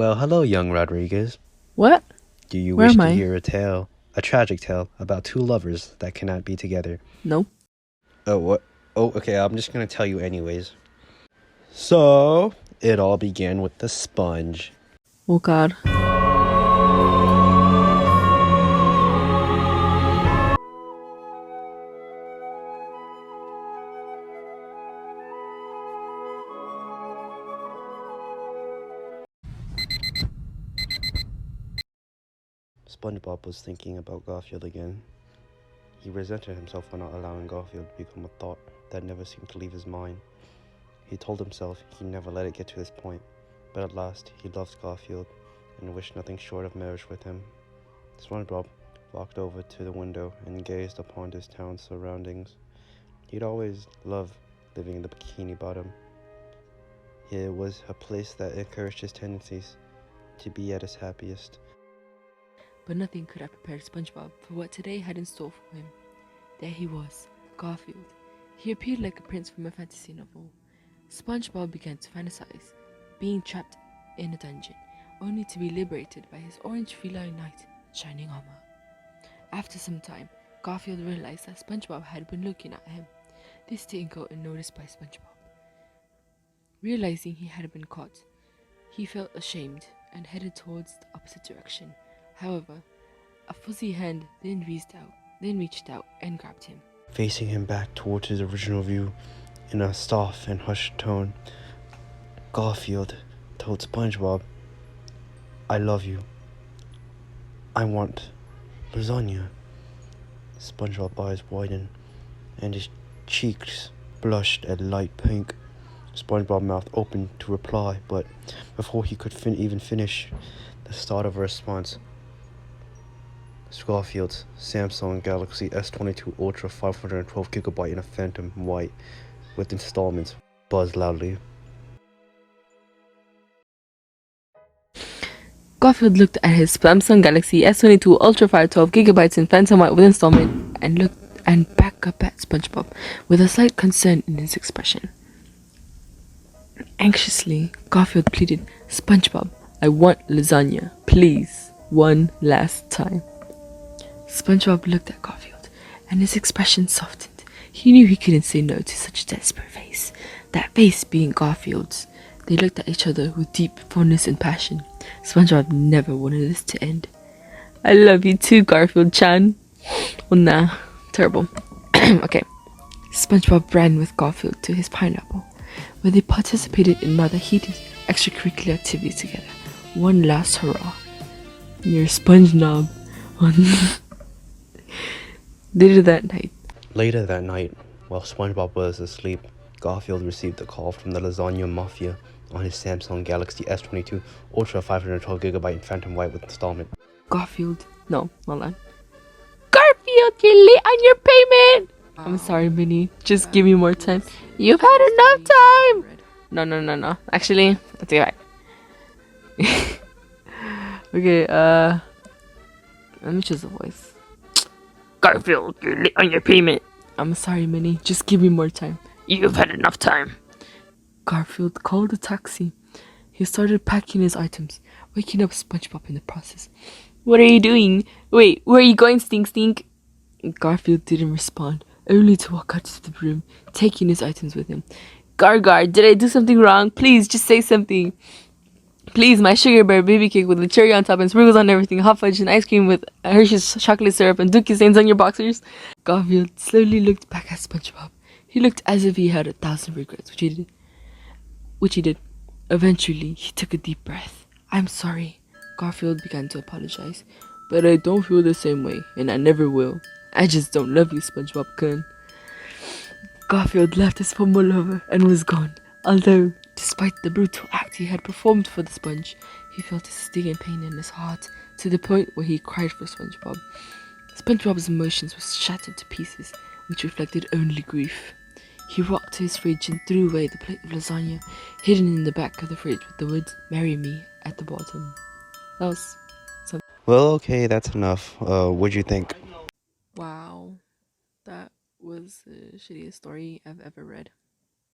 Well, hello, young Rodriquez. What? Do you Where wish am to I? hear a tragic tale about two lovers that cannot be together? No. Oh, what? Oh, okay, I'm just gonna tell you anyways. So, it all began with the sponge. Oh God. SpongeBob was thinking about Garfield again. He resented himself for not allowing Garfield to become a thought that never seemed to leave his mind. He told himself he'd never let it get to this point, but at last he loved Garfield and wished nothing short of marriage with him. SpongeBob walked over to the window and gazed upon his town's surroundings. He'd always loved living in the Bikini Bottom. It was a place that encouraged his tendencies to be at his happiest. But nothing could have prepared SpongeBob for what today had in store for him. There he was, Garfield. He appeared like a prince from a fantasy novel. SpongeBob began to fantasize, being trapped in a dungeon, only to be liberated by his orange feline knight in shining armor. After some time, Garfield realized that SpongeBob had been looking at him. This didn't go unnoticed by SpongeBob. Realizing he had been caught, he felt ashamed and headed towards the opposite direction. However, a fuzzy hand then reached out and grabbed him. Facing him back towards his original view, in a soft and hushed tone, Garfield told SpongeBob, "I love you. I want lasagna." SpongeBob's eyes widened, and his cheeks blushed a light pink. SpongeBob's mouth opened to reply, but before he could even finish the start of a response, Garfield's Samsung Galaxy S22 Ultra 512GB in a phantom white with installments buzzed loudly. Garfield looked at his Samsung Galaxy S22 Ultra 512GB in phantom white with installment and looked back up at SpongeBob with a slight concern in his expression. Anxiously, Garfield pleaded, "SpongeBob, I want lasagna, please, one last time." SpongeBob looked at Garfield, and his expression softened. He knew he couldn't say no to such a desperate face, that face being Garfield's. They looked at each other with deep fondness and passion. SpongeBob never wanted this to end. "I love you too, Garfield-chan." Oh nah, terrible. Okay. SpongeBob ran with Garfield to his pineapple, where they participated in rather heated extracurricular activities together. One last hurrah. Near SpongeBob. Later that night, while SpongeBob was asleep, Garfield received a call from the Lasagna Mafia on his Samsung Galaxy S22 Ultra 512GB in phantom white with installment. Garfield. No, hold on. Garfield, you're late on your payment! I'm sorry, Minnie. Just give me more time. You've had enough time! No. Actually, I'll take it back. Okay, let me choose a voice. Garfield, you're late on your payment. I'm sorry, Minnie. Just give me more time. You've had enough time. Garfield called a taxi. He started packing his items, waking up SpongeBob in the process. "What are you doing? Wait, where are you going, Stink? Garfield didn't respond, only to walk out of the room, taking his items with him. Gar, did I do something wrong? Please, just say something. Please, my sugar bear baby cake with a cherry on top and sprinkles on everything, hot fudge and ice cream with Hershey's chocolate syrup and dookie stains on your boxers." Garfield slowly looked back at SpongeBob. He looked as if he had 1,000 regrets, which he did. Eventually, he took a deep breath. "I'm sorry." Garfield began to apologize. "But I don't feel the same way, and I never will. I just don't love you, SpongeBob-kun." Garfield left his former lover and was gone. Although, despite the brutal act he had performed for the sponge, he felt a stinging pain in his heart, to the point where he cried for SpongeBob. SpongeBob's emotions were shattered to pieces, which reflected only grief. He walked to his fridge and threw away the plate of lasagna, hidden in the back of the fridge with the words "Marry Me" at the bottom. That was something. Well, okay, that's enough. What'd you think? Wow, that was the shittiest story I've ever read.